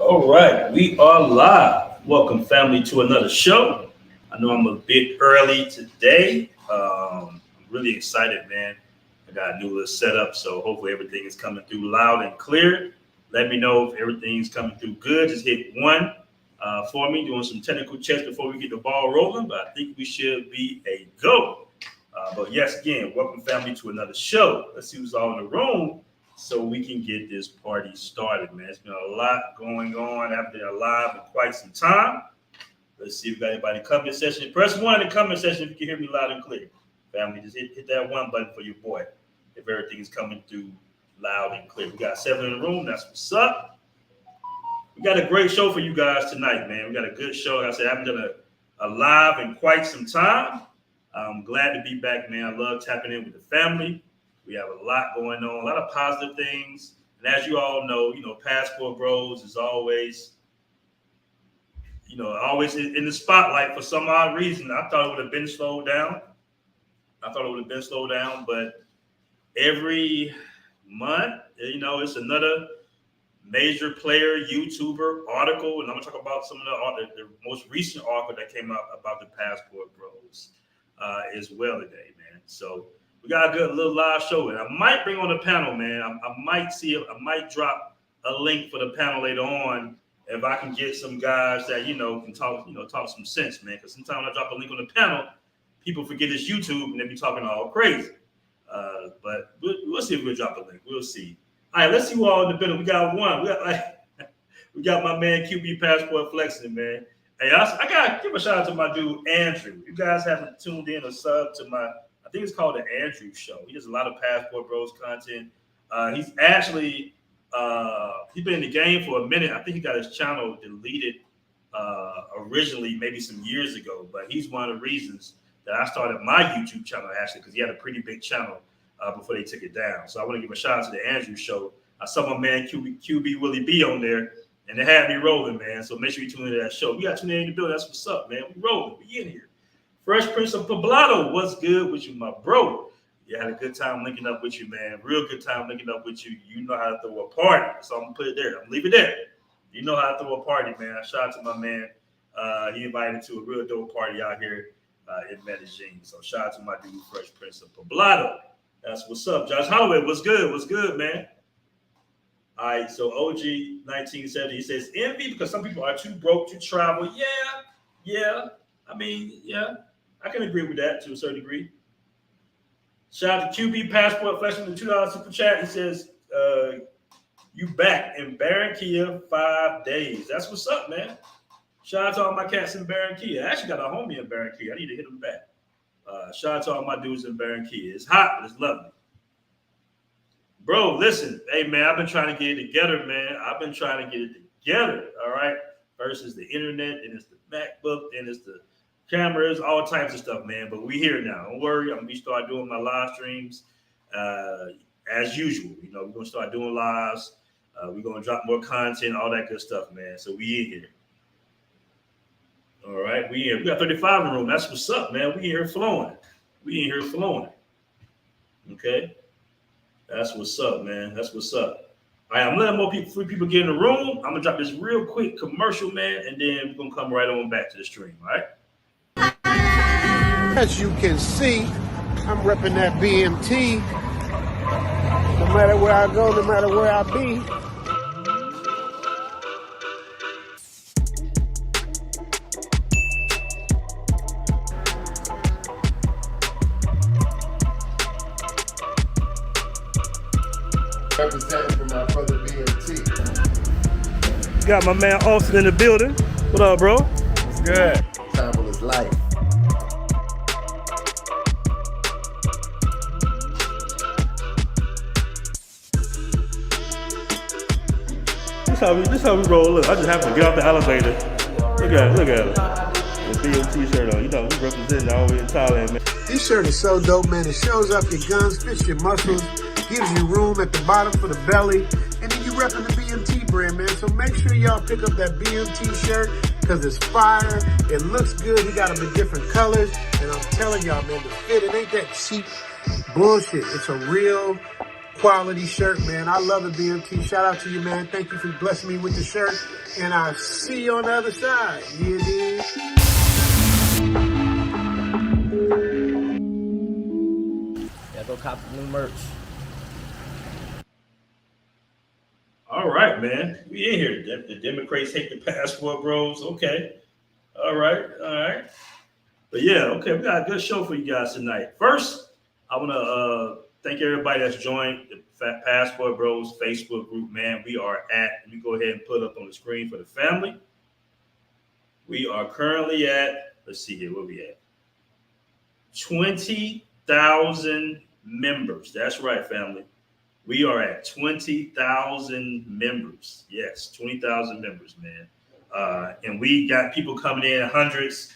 All right, we are live. Welcome, family, to another show. I know I'm a bit early today. I'm really excited, man. I got a new little setup, so hopefully everything is coming through loud and clear. Let me know if everything's coming through good. Just hit one for me, doing some technical checks before we get the ball rolling, but I think we should be a go. But yes, again, welcome, family, to another show. Let's see who's all in the room so we can get this party started, man. It's been a lot going on. I've been alive for quite some time. Let's see if we got anybody in the comment section. Press one in the comment section if you can hear me loud and clear. Family, just hit that one button for your boy if everything is coming through loud and clear. We got 7 in the room. That's what's up. We got a great show for you guys tonight, man. We got a good show. Like I said, I haven't done a live in quite some time. I'm glad to be back, man. I love tapping in with the family. We have a lot going on, a lot of positive things. And as you all know, Passport Bros is always, always in the spotlight for some odd reason. I thought it would have been slowed down. But every month, it's another major player, YouTuber article. And I'm going to talk about some of the most recent article that came out about the Passport Bros as well today, man. So we got a good little live show, and I might bring on a panel, man. I might drop a link for the panel later on if I can get some guys that can talk some sense, man. Because sometimes when I drop a link on the panel, people forget it's YouTube and they be talking all crazy. But we'll see if we'll drop a link. We'll see. All right, let's see who all in the building. We got one. We got my man QB Passport flexing, man. Hey, I gotta give a shout out to my dude Andrew. You guys haven't tuned in or subbed to I think it's called the Andrew Show. He does a lot of Passport Bros content. He's actually he's been in the game for a minute. I think he got his channel deleted originally, maybe some years ago. But he's one of the reasons that I started my YouTube channel actually, because he had a pretty big channel before they took it down. So I want to give a shout out to the Andrew Show. I saw my man QB Willie B on there, and they had me rolling, man. So make sure you tune into that show. We got tuned in the building. That's what's up, man. We rolling. We in here. Fresh Prince of Poblado, what's good with you, my bro? Yeah, had a good time linking up with you, man. Real good time linking up with you. You know how to throw a party. So I'm going to put it there. I'm going to leave it there. You know how to throw a party, man. Shout out to my man. He invited me to a real dope party out here in Medellin. So shout out to my dude, Fresh Prince of Poblado. That's what's up. Josh Holloway, what's good? What's good, man? All right, so OG 1970, he says, envy because some people are too broke to travel. Yeah. I mean, yeah. I can agree with that to a certain degree. Shout out to QB Passport flashing the $2 super chat. He says, you back in Barranquilla 5 days. That's what's up, man. Shout out to all my cats in Barranquilla. I actually got a homie in Barranquilla. I need to hit him back. Shout out to all my dudes in Barranquilla. It's hot, but it's lovely. Bro, listen. Hey, man, I've been trying to get it together, man. All right? First is the internet, then it's the MacBook, then it's the cameras, all types of stuff, man. But we here now. Don't worry. I'm going to start doing my live streams as usual. We're going to start doing lives. We're going to drop more content, all that good stuff, man. So we in here. All right. We got 35 in the room. That's what's up, man. We in here flowing. Okay. That's what's up, man. That's what's up. All right. I'm letting more people get in the room. I'm going to drop this real quick commercial, man. And then we're going to come right on back to the stream. All right. As you can see, I'm repping that BMT. No matter where I go, no matter where I be. Representing for my brother BMT. Got my man Austin in the building. What up, bro? What's good? Travel is life. This how we roll. Look, I just have to get off the elevator. Look at it. The BMT shirt on. We representing all the way in Thailand, man. This shirt is so dope, man. It shows up your guns, fits your muscles, gives you room at the bottom for the belly, and then you repping the BMT brand, man. So make sure y'all pick up that BMT shirt because it's fire. It looks good. He got them in different colors, and I'm telling y'all, man, the fit, it ain't that cheap bullshit. It's a real quality shirt, man. I love it, BMT. Shout out to you, man. Thank you for blessing me with the shirt. And I'll see you on the other side. Yeah, dude. Yeah, go cop the new merch. All right, man. We in here. The Democrats hate the passport bros. Okay. All right. All right. But yeah, okay, we got a good show for you guys tonight. First, I want to thank everybody that's joined the Passport Bros Facebook group. Man, we are at, let me go ahead and put up on the screen for the family. We are currently at, let's see here, where we at? 20,000 members. That's right, family. We are at 20,000 members. Yes, 20,000 members, man. And we got people coming in hundreds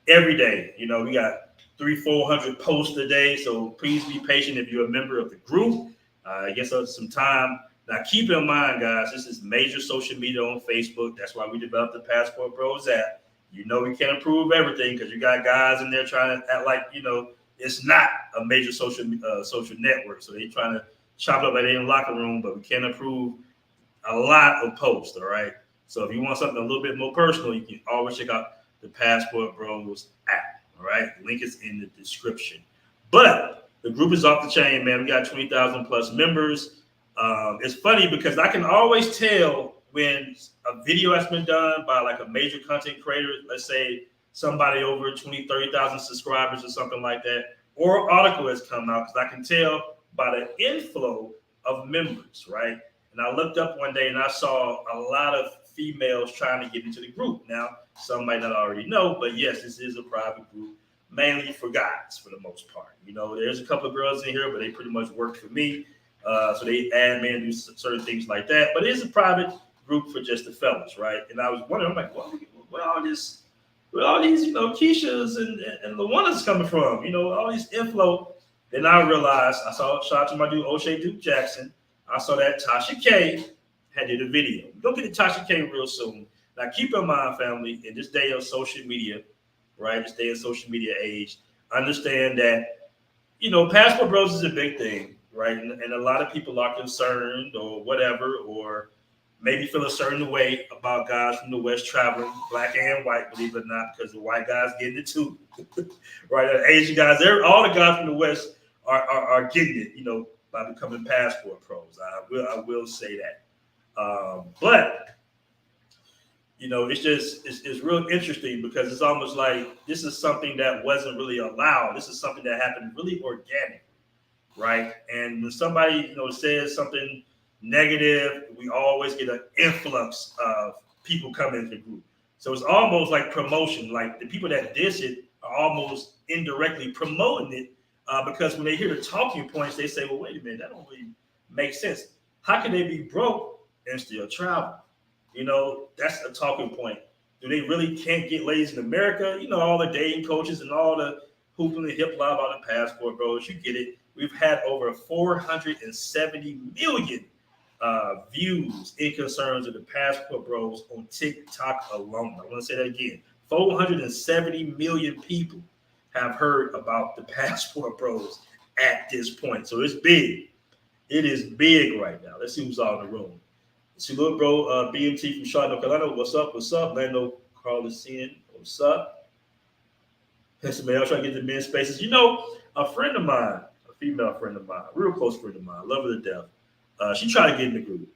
every day. You know, we got 300-400 posts a day. So please be patient if you're a member of the group. It gets us some time. Now, keep in mind, guys, this is major social media on Facebook. That's why we developed the Passport Bros app. You know, we can't approve everything because you got guys in there trying to act like, you know, it's not a major social network. So they're trying to chop it up like they in the locker room, but we can't approve a lot of posts. All right. So if you want something a little bit more personal, you can always check out the Passport Bros app. All right. Link is in the description. But the group is off the chain, man. We got 20,000 plus members. It's funny because I can always tell when a video has been done by like a major content creator, let's say somebody over 20-30,000 subscribers or something like that, or an article has come out, because I can tell by the inflow of members, right? And I looked up one day and I saw a lot of females trying to get into the group. Now, some might not already know, but yes, this is a private group, mainly for guys for the most part. You know, there's a couple of girls in here, but they pretty much work for me. So they add men, do certain things like that. But it is a private group for just the fellas, right? And I was wondering, I'm like, where all these, you know, Keishas and Luanas coming from? You know, all these inflow. Then I realized, I saw, shout out to my dude, O'Shea Duke Jackson. I saw that Tasha K had did a video. We'll get to Tasha K real soon. Now, keep in mind, family, in this day of social media, right, this day of social media age, understand that, you know, Passport Bros is a big thing, right? And a lot of people are concerned or whatever, or maybe feel a certain way about guys from the West traveling, black and white, believe it or not, because the white guys getting it too, right? The Asian guys, all the guys from the West are getting it, you know, by becoming Passport Pros. I will say that. But, you know, it's real interesting because it's almost like this is something that wasn't really allowed. This is something that happened really organic, right? And when somebody, you know, says something negative, we always get an influx of people coming into the group. So it's almost like promotion. Like the people that diss it are almost indirectly promoting it because when they hear the talking points, they say, well, wait a minute, that don't really make sense. How can they be broke and still travel? You know, that's a talking point. Do they really can't get ladies in America? You know, all the dating coaches and all the hooping and hip hop about the Passport Bros, you get it. We've had over 470 million views in concerns of the Passport Bros on TikTok alone. I want to say that again. 470 million people have heard about the Passport Bros at this point. So it's big. It is big right now. Let's see who's all in the room. See, little bro, BMT from Charlotte, North Carolina. What's up? What's up? Lando Carlson. What's up? Pennsylvania, I'll try to get the men's spaces. You know, a friend of mine, a female friend of mine, a real close friend of mine, love her to death. She tried to get in the group.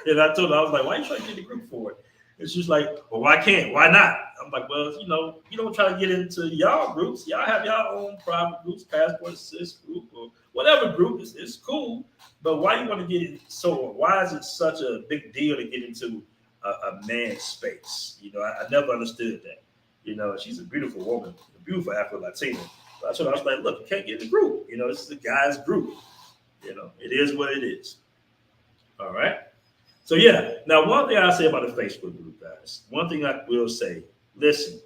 And I told her, I was like, why are you trying to get in the group for it? And she's like, well, why can't? Why not? I'm like, well, you know, you don't try to get into y'all groups. Y'all have y'all own private groups, Passport Assist group, or whatever group. It's cool. But why you want to get in? So why is it such a big deal to get into a man's space? You know, I never understood that. You know, she's a beautiful woman, a beautiful Afro-Latina. So I told her, I was like, look, you can't get in the group. You know, this is a guy's group. You know, it is what it is. All right. So, yeah. Now, one thing I say about the Facebook group, guys, one thing I will say, listen,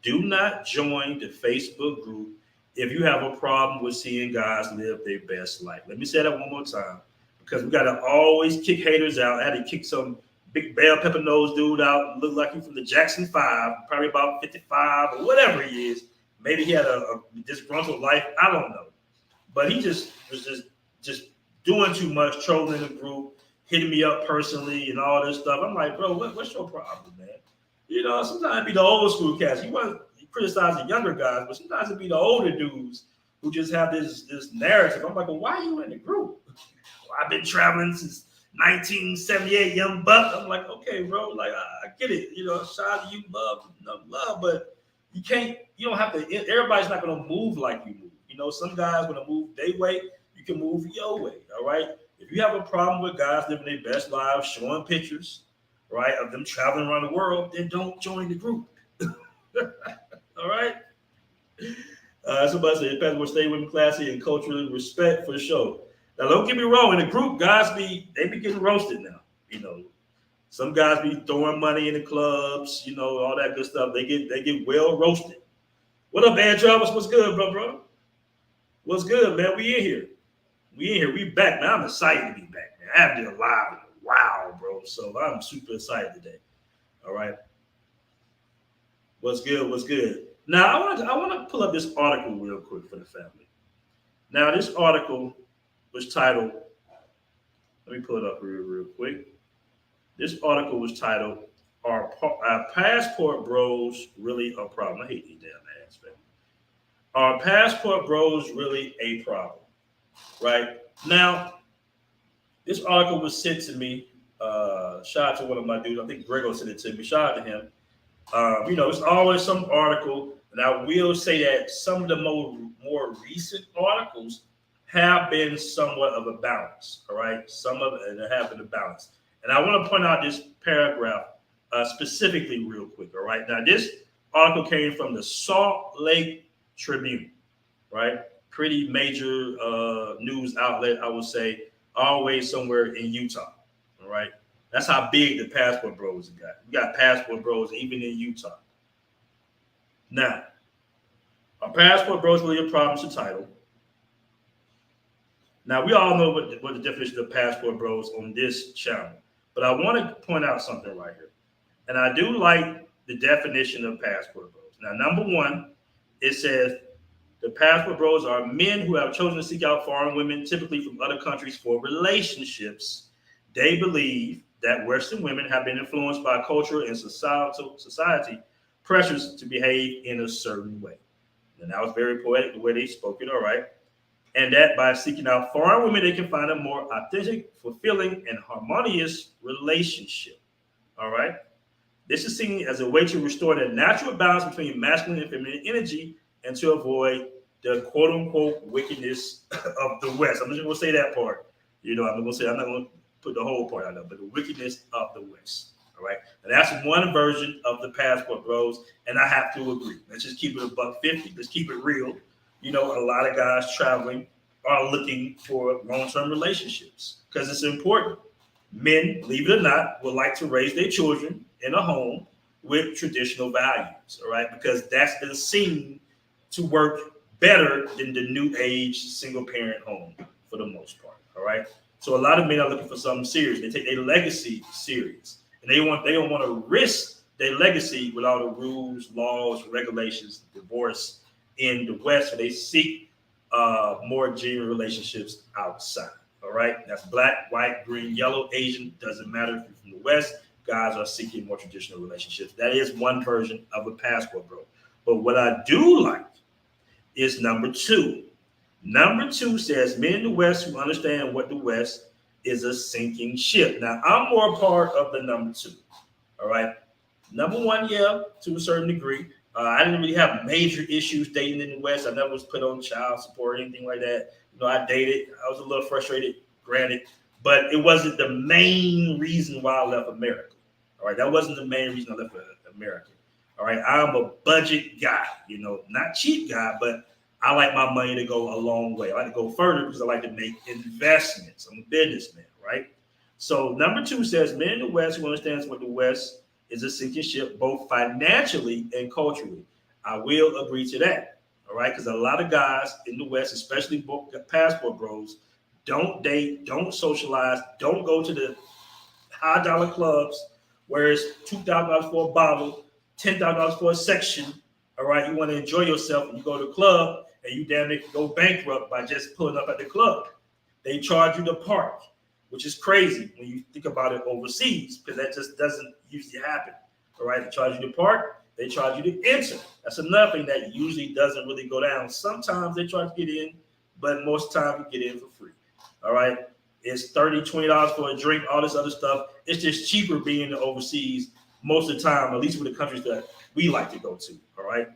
do not join the Facebook group if you have a problem with seeing guys live their best life. Let me say that one more time, because we got to always kick haters out. I had to kick some big bell pepper nose dude out, look like he from the Jackson 5, probably about 55 or whatever he is. Maybe he had a disgruntled life. I don't know. But he just was just doing too much, trolling the group, hitting me up personally and all this stuff. I'm like, bro, what's your problem, man? You know, sometimes it be the old school cats. You criticize the younger guys, but sometimes it be the older dudes who just have this narrative. I'm like, well, why are you in the group? Well, I've been traveling since 1978, young buck. I'm like, okay, bro, like I get it. You know, shout out to you, love, but you don't have to. Everybody's not gonna move like you move. You know, some guys want to move their way. You can move your way. All right. If you have a problem with guys living their best lives, showing pictures, right, of them traveling around the world, then don't join the group. All right. Somebody said, "Passport stay with me, classy and culturally respect for the show." Now, don't get me wrong. In the group, guys be getting roasted now. You know, some guys be throwing money in the clubs. You know, all that good stuff. They get well roasted. What up, Bad Travis? What's good, bro? What's good, man? We in here. We back, man. I'm excited to be back, man. I haven't been live in a while, bro. So I'm super excited today. All right. What's good? Now, I want to pull up this article real quick for the family. Now, this article was titled, let me pull it up real quick. This article was titled, Are Passport Bros Really a Problem? I hate these damn ads, man. Are Passport Bros really a problem? Right? Now, this article was sent to me. Shout out to one of my dudes. I think Grego sent it to me. Shout out to him. You know, it's always some article, and I will say that some of the more recent articles have been somewhat of a balance. All right, some of it have been a balance, and I want to point out this paragraph specifically real quick. All right, now this article came from the Salt Lake Tribune, right? Pretty major news outlet, I would say, always somewhere in Utah. All right. That's how big the Passport Bros have got. We got Passport Bros even in Utah. Now, are Passport Bros really a problem? It's the title. Now, we all know what the definition of Passport Bros on this channel, but I want to point out something right here. And I do like the definition of Passport Bros. Now, number one, it says the Passport Bros are men who have chosen to seek out foreign women, typically from other countries, for relationships. They believe that Western women have been influenced by cultural and society pressures to behave in a certain way. And that was very poetic the way they spoke it, all right? And that by seeking out foreign women, they can find a more authentic, fulfilling, and harmonious relationship, all right? This is seen as a way to restore the natural balance between masculine and feminine energy and to avoid the quote-unquote wickedness of the West. I'm just going to say that part. You know, I'm not going to put the whole part out there, but the wickedness of the West. All right. And that's one version of the Passport Bros. And I have to agree. Let's just keep it $150. Let's keep it real. You know, a lot of guys traveling are looking for long-term relationships because it's important. Men, believe it or not, would like to raise their children in a home with traditional values. All right. Because that's been seen to work better than the new age single parent home for the most part. All right. So a lot of men are looking for something serious. They take their legacy serious, and they don't want to risk their legacy with all the rules, laws, regulations, divorce in the West. So they seek more genuine relationships outside. All right, that's black, white, green, yellow, Asian. Doesn't matter if you're from the West. Guys are seeking more traditional relationships. That is one version of a Passport Bro. But what I do like is number two. Number two says men in the West who understand what the West is a sinking ship. Now, I'm more a part of the number two. All right. Number one, yeah, to a certain degree. I didn't really have major issues dating in the West. I never was put on child support or anything like that. You know, I dated. I was a little frustrated, granted, but it wasn't the main reason why I left America. All right. That wasn't the main reason I left America. All right. I'm a budget guy, you know, not cheap guy, but I like my money to go a long way. I like to go further because I like to make investments. I'm a businessman, right? So number two says men in the West who understands what the West is a sinking ship, both financially and culturally. I will agree to that, all right? Because a lot of guys in the West, especially Passport Bros, don't date, don't socialize, don't go to the high dollar clubs where it's $2,000 for a bottle, $10,000 for a section. All right, you want to enjoy yourself and you go to the club and you damn near go bankrupt by just pulling up at the club. They charge you to park, which is crazy when you think about it overseas, because that just doesn't usually happen. All right, they charge you to park, they charge you to enter. That's another thing that usually doesn't really go down. Sometimes they try to get in, but most times you get in for free. All right, it's $30, $20 for a drink, all this other stuff. It's just cheaper being overseas most of the time, at least with the countries that we like to go to. All right.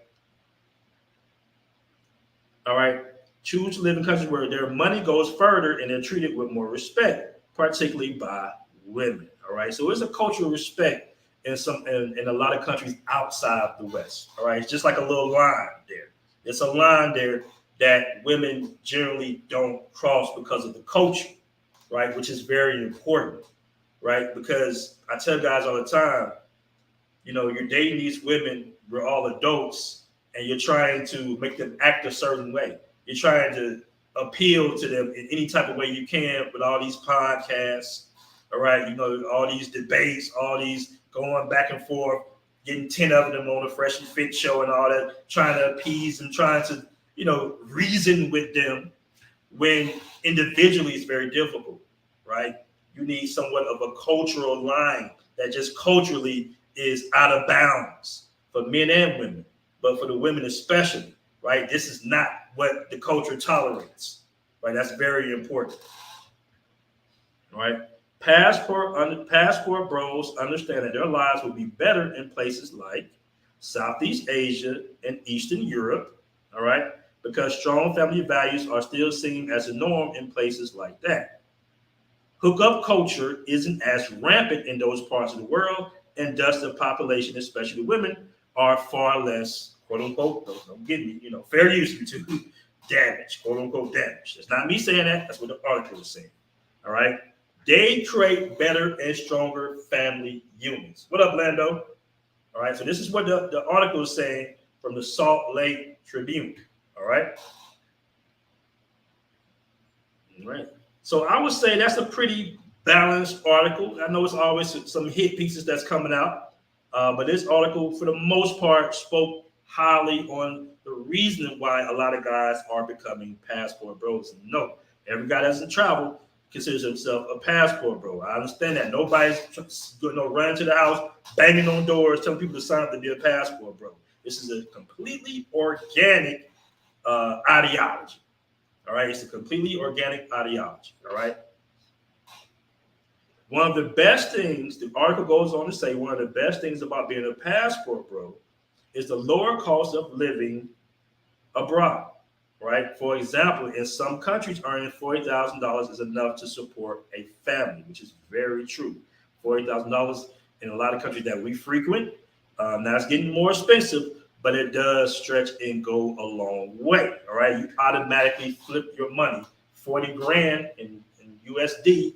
All right. Choose to live in countries where their money goes further and they're treated with more respect, particularly by women. All right. So it's a cultural respect in a lot of countries outside the West. All right. It's just like a little line there. It's a line there that women generally don't cross because of the culture, right? Which is very important, right? Because I tell guys all the time, you know, you're dating these women, we're all adults, and you're trying to make them act a certain way. You're trying to appeal to them in any type of way you can with all these podcasts, all right? You know, all these debates, all these going back and forth, getting 10 of them on the Fresh and Fit show and all that, trying to appease them, trying to, you know, reason with them when individually it's very difficult, right? You need somewhat of a cultural line that just culturally is out of bounds for men and women, but for the women especially, right? This is not what the culture tolerates, right? That's very important, right? Passport bros understand that their lives will be better in places like Southeast Asia and Eastern Europe, all right? Because strong family values are still seen as a norm in places like that. Hookup culture isn't as rampant in those parts of the world, and thus the population, especially women, are far less, quote unquote, don't get me, you know, fair use YouTube, damage, quote unquote, damage. That's not me saying that. That's what the article is saying. All right. They create better and stronger family unions. What up, Lando? All right. So this is what the article is saying from the Salt Lake Tribune. All right. All right. So I would say that's a pretty balanced article. I know it's always some hit pieces that's coming out, but this article, for the most part, spoke highly on the reason why a lot of guys are becoming passport bros. And no, every guy that doesn't travel considers himself a passport bro. I understand that. Nobody's going to run to the house, banging on doors, telling people to sign up to be a passport bro. This is a completely organic ideology. All right, it's a completely organic ideology. All right. One of the best things, the article goes on to say, one of the best things about being a passport bro is the lower cost of living abroad. Right. For example, in some countries, earning $40,000 is enough to support a family, which is very true. $40,000 in a lot of countries that we frequent. Now it's getting more expensive, but it does stretch and go a long way. All right. You automatically flip your money. 40 grand in USD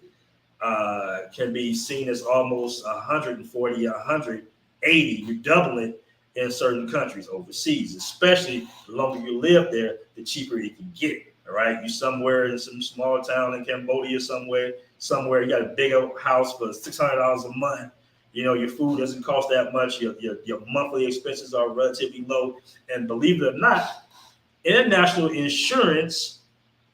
can be seen as almost 140, 180. You're doubling it in certain countries overseas, especially the longer you live there, the cheaper it can get. All right. You somewhere in some small town in Cambodia, somewhere you got a big old house for $600 a month. You know, your food doesn't cost that much. Your monthly expenses are relatively low. And believe it or not, international insurance,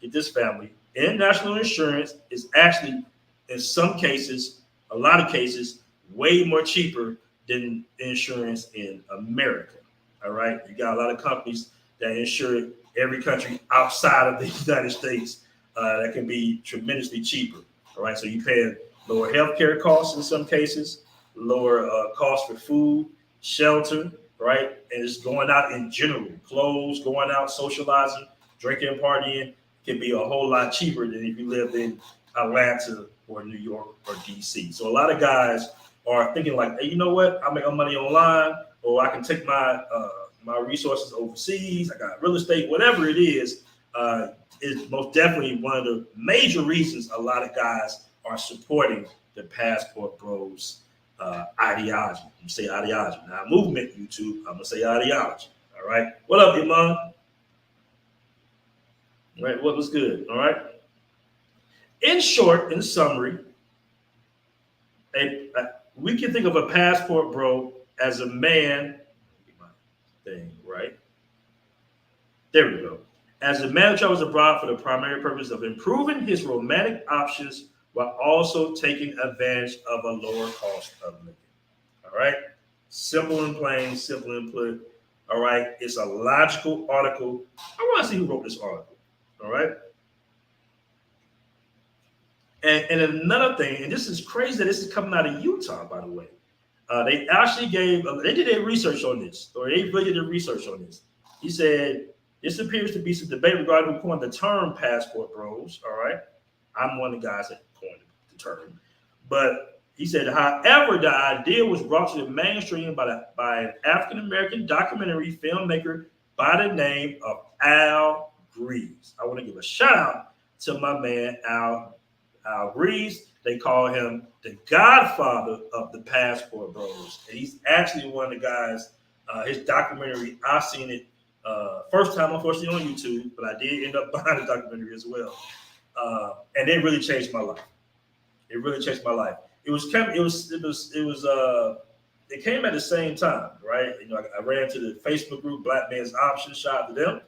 get this family, international insurance is actually, in some cases, a lot of cases, way more cheaper than insurance in America. All right. You got a lot of companies that insure every country outside of the United States that can be tremendously cheaper. All right. So you pay lower healthcare costs in some cases, lower costs for food, shelter, right? And it's going out in general, clothes, going out, socializing, drinking, partying can be a whole lot cheaper than if you lived in Atlanta or New York or DC. So a lot of guys are thinking like, hey, you know what? I make my money online, or I can take my my resources overseas. I got real estate, whatever it is most definitely one of the major reasons a lot of guys are supporting the passport bros ideology. You say ideology. Now movement, YouTube, I'm gonna say ideology. All right. What up, Umar? All right, what was good? All right. In short, in summary, we can think of a passport bro as a man. Thing, right? There we go. as the man travels abroad for the primary purpose of improving his romantic options while also taking advantage of a lower cost of living. All right. Simple and plain, simple and put. All right. It's a logical article. I want to see who wrote this article. All right. And another thing, and this is crazy that this is coming out of Utah, by the way. They actually they did their research on this, or they really did their research on this. He said, this appears to be some debate regarding who coined the term passport bros. All right. I'm one of the guys that coined the term. But he said, however, the idea was brought to the mainstream by an African-American documentary filmmaker by the name of Al Greaves. I want to give a shout out to my man, Al Greaves. They call him the godfather of the passport bros. And he's actually one of the guys, his documentary, I've seen it first time, unfortunately, on YouTube, but I did end up buying the documentary as well. And it really changed my life. It really changed my life. It came at the same time, right? You know, I ran to the Facebook group, Black Men's Options, shout out to them.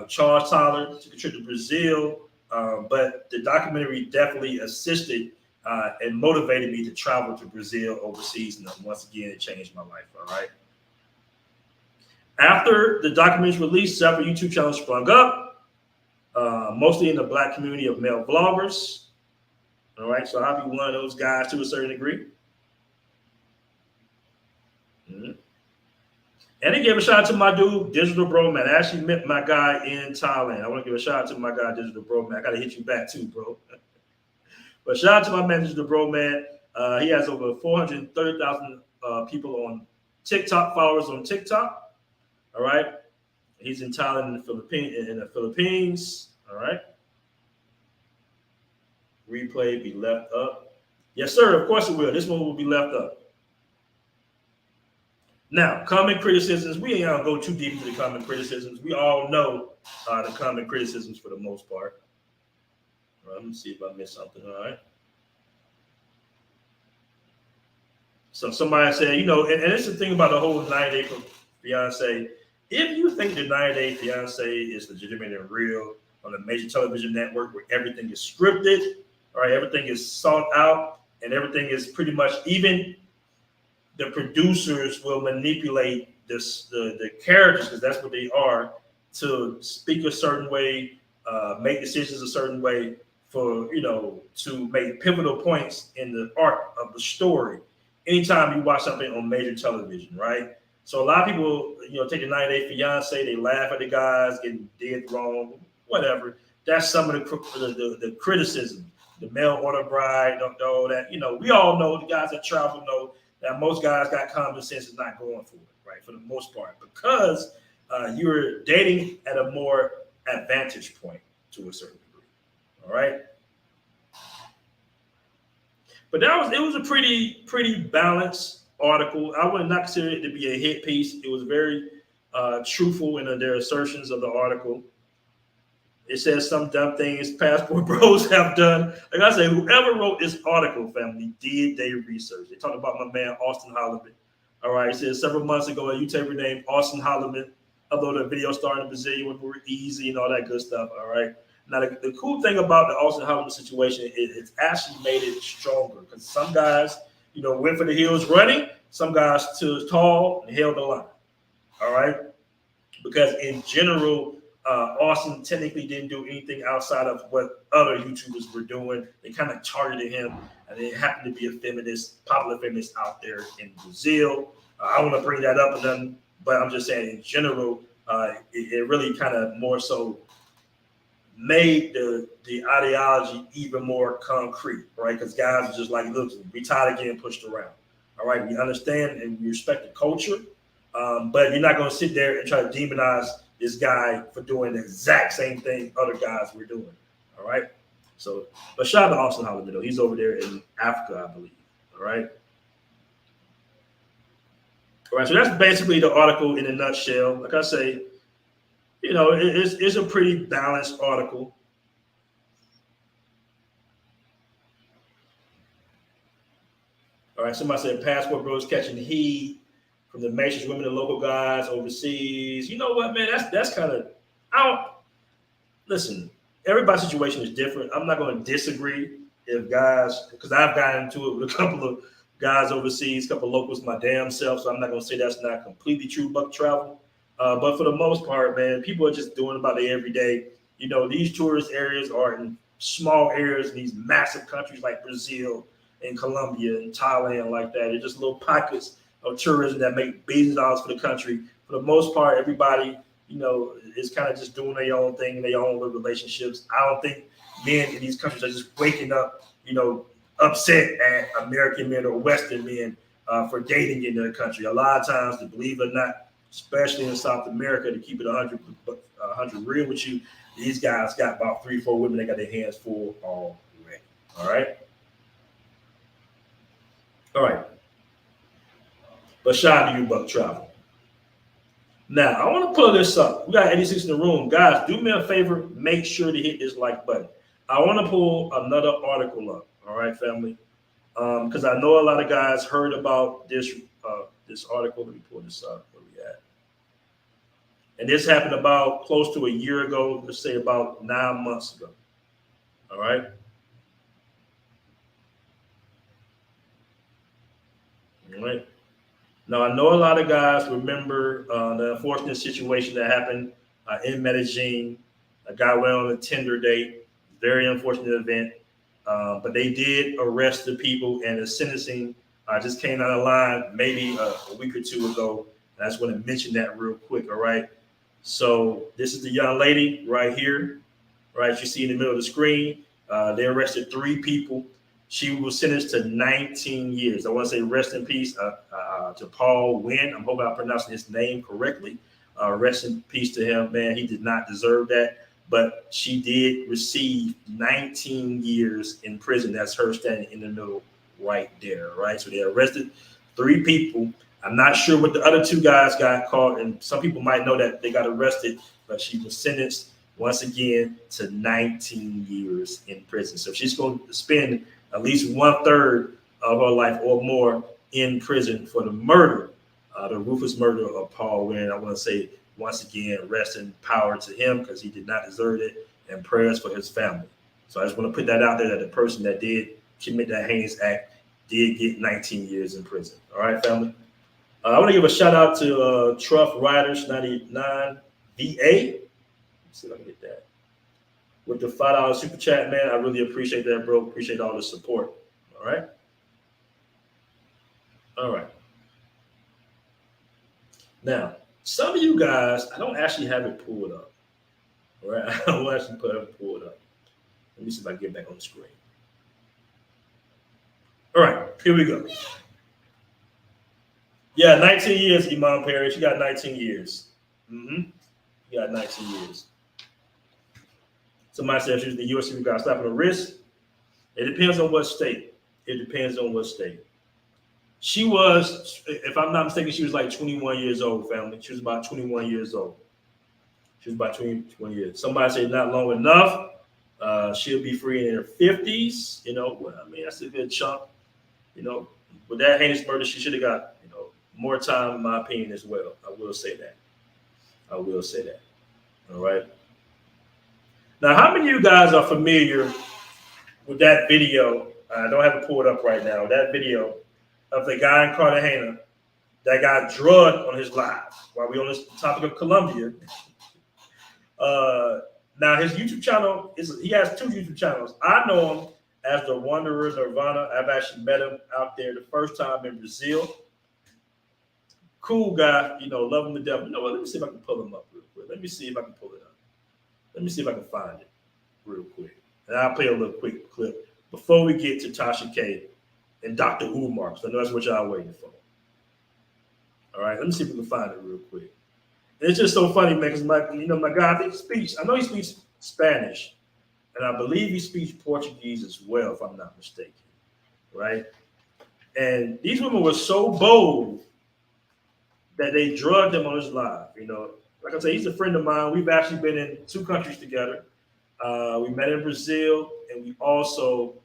Charles Tyler took a trip to Brazil, but the documentary definitely assisted and motivated me to travel to Brazil overseas. And once again, it changed my life, all right? After the documentary's release, several YouTube channels sprung up, mostly in the Black community of male vloggers. All right, so I'll be one of those guys to a certain degree. Mm-hmm. And he gave a shout out to my dude, Digital Bro Man. I actually met my guy in Thailand. I want to give a shout out to my guy, Digital Bro Man. I got to hit you back too, bro. But shout out to my man, Digital Bro Man. He has over 430,000 people on TikTok, followers on TikTok. All right. He's in Thailand, in the Philippines. All right. Replay be left up. Yes, sir. Of course it will. This one will be left up. Now, common criticisms. We ain't gonna go too deep into the common criticisms. We all know the common criticisms for the most part. All right, let me see if I missed something. All right. So somebody said, you know, and it's the thing about the whole 90-day fiance. If you think the 90-day fiance is legitimate and real on a major television network where everything is scripted, all right, everything is sought out, and everything is pretty much, even the producers will manipulate the characters, because that's what they are, to speak a certain way, make decisions a certain way for, you know, to make pivotal points in the arc of the story. Anytime you watch something on major television, right? So a lot of people, you know, take the 90-day fiance, they laugh at the guys getting dead wrong, whatever. That's some of the criticism. The mail order bride, all that. You know, we all know, the guys that travel know that most guys got common sense is not going for it, right? For the most part, because you're dating at a more advantage point to a certain degree. All right. But it was a pretty balanced article. I would not consider it to be a hit piece. It was very truthful in their assertions of the article. It says some dumb things passport bros have done. Like I said, whoever wrote this article, family, did their research. They talked about my man, Austin Holloman. All right. It says several months ago, a YouTuber named Austin Holloman uploaded a video starring a Brazilian when we were easy and all that good stuff. All right. Now, the cool thing about the Austin Holloman situation is it's actually made it stronger, because some guys, you know, went for the hills running. Some guys stood tall and held the line. All right. Because in general, Austin technically didn't do anything outside of what other YouTubers were doing. They kind of targeted him, and it happened to be a feminist, popular feminist out there in Brazil. I don't want to bring that up, but I'm just saying in general, it really kind of more so made the ideology even more concrete, right? Because guys are just like, look, we tired of getting pushed around. All right, we understand and we respect the culture, but you're not going to sit there and try to demonize this guy for doing the exact same thing other guys were doing. All right. So, but shout out to Austin Holloman, though. He's over there in Africa, I believe. All right. All right. So that's basically the article in a nutshell. Like I say, you know, it's a pretty balanced article. All right. Somebody said passport bros catching heat from the matrix women and local guys overseas. You know what, man? That's kind of, listen, everybody's situation is different. I'm not going to disagree if guys, because I've gotten into it with a couple of guys overseas, a couple of locals, my damn self. So I'm not going to say that's not completely true buck travel. But for the most part, man, people are just doing about their everyday. You know, these tourist areas are in small areas in these massive countries like Brazil and Colombia and Thailand, like that. They're just little pockets of tourism that make billions of dollars for the country. For the most part, everybody, you know, is kind of just doing their own thing in their own little relationships. I don't think men in these countries are just waking up, you know, upset at American men or Western men for dating in their country. A lot of times, to believe it or not, especially in South America, to keep it 100 real with you, these guys got about 3-4 women. They got their hands full already. All right. All right. But shout out to you, Buck Travel. Now, I want to pull this up. We got 86 in the room. Guys, do me a favor. Make sure to hit this like button. I want to pull another article up. All right, family. Because I know a lot of guys heard about this article. Let me pull this up. Where we at? And this happened about close to a year ago. Let's say about 9 months ago. All right. All right. Now, I know a lot of guys remember the unfortunate situation that happened in Medellin. A guy went on a Tinder date. Very unfortunate event. But they did arrest the people, and the sentencing just came out of line maybe a week or two ago. And I just want to mention that real quick, all right? So this is the young lady right here, right? You see in the middle of the screen. They arrested 3 people. She was sentenced to 19 years. I want to say rest in peace to Paul Wynn. I'm hoping I'm pronouncing his name correctly. Rest in peace to him, man. He did not deserve that. But she did receive 19 years in prison. That's her standing in the middle right there, right? So they arrested 3 people. I'm not sure what the other 2 guys got caught, and some people might know that they got arrested, but she was sentenced once again to 19 years in prison. So she's going to spend at least 1/3 of her life or more in prison for the murder, the ruthless murder of Paul Wynn. I want to say once again, rest in power to him because he did not deserve it, and prayers for his family. So I just want to put that out there that the person that did commit that heinous act did get 19 years in prison. All right, family. I want to give a shout out to Truff Riders 99 VA. Let's see if I can get that. With the $5 super chat, man, I really appreciate that, bro. Appreciate all the support. All right. All right. Now, some of you guys, I don't actually have it pulled up. All right. I don't actually pull it up. Let me see if I can get back on the screen. All right. Here we go. Yeah, 19 years, Imam Perry. She got 19 years. You got 19 years. Somebody said she was in the U.S. We got slap on the wrist. It depends on what state. She was, if I'm not mistaken, she was like 21 years old, family. She was about 21 years old. She was about 21 years. Somebody said not long enough. She'll be free in her 50s. You know, well, I mean, that's a good chunk. You know, with that heinous murder, she should have got, you know, more time, in my opinion, as well. I will say that. All right. Now, how many of you guys are familiar with that video? I don't have it pulled up right now. That video of the guy in Cartagena that got drugged on his live while we on this topic of Colombia. Now, his YouTube channel he has 2 YouTube channels. I know him as the Wanderer Nirvana. I've actually met him out there the first time in Brazil. Cool guy, you know, love him to death. You know what? Let me see if I can pull him up real quick. Let me see if I can pull it up. Let me see if I can find it real quick. And I'll play a little quick clip before we get to Tasha K and Dr. Umar, because I know that's what y'all waiting for. All right, let me see if we can find it real quick. And it's just so funny, man, because my guy, I know he speaks Spanish, and I believe he speaks Portuguese as well, if I'm not mistaken. Right? And these women were so bold that they drugged him on his live. You know, like I said, he's a friend of mine. We've actually been in 2 countries together. We met in Brazil, and we also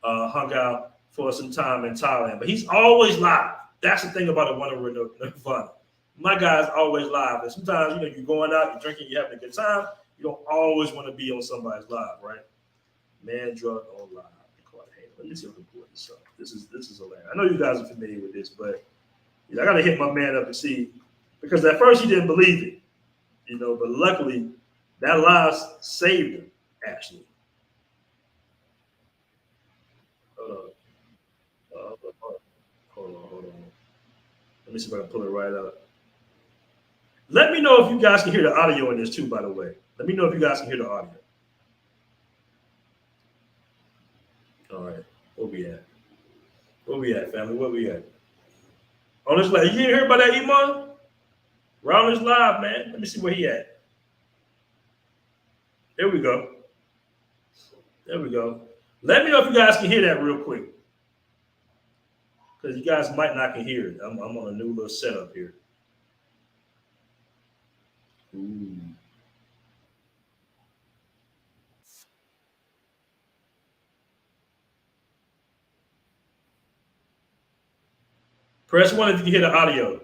hung out for some time in Thailand. But he's always live. That's the thing about a Wanderer Nirvana. My guy's always live. And sometimes, you know, you're going out, you're drinking, you're having a good time, You don't always want to be on somebody's live, right? Man drug on live. Let me see if I can pull this up. This is hilarious. I know you guys are familiar with this, but I gotta hit my man up and see, because at first he didn't believe it, but luckily that live saved him, actually. Hold on. Let me see if I can pull it right up. Let me know if you guys can hear the audio in this too, by the way. Let me know if you guys can hear the audio. All right. Where we at? Where we at, family? Where we at? On this live. You didn't hear about that, Umar? Rollins live, man. Let me see where he at. There we go. There we go. Let me know if you guys can hear that real quick, because you guys might not can hear it. I'm on a new little setup here. Ooh. Press 1 if you can hear the audio.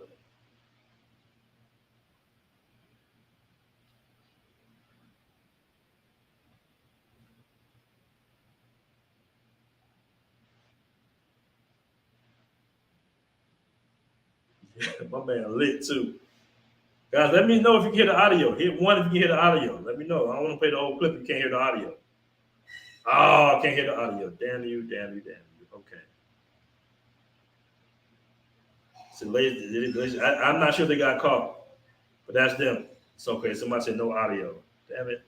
My man lit too. Guys, let me know if you can hear the audio. Hit 1 if you can hear the audio. Let me know. I don't want to play the whole clip if you can't hear the audio. Oh, I can't hear the audio. Damn you. Okay. So, ladies, I'm not sure they got caught, but that's them. It's okay. Somebody said no audio. Damn it.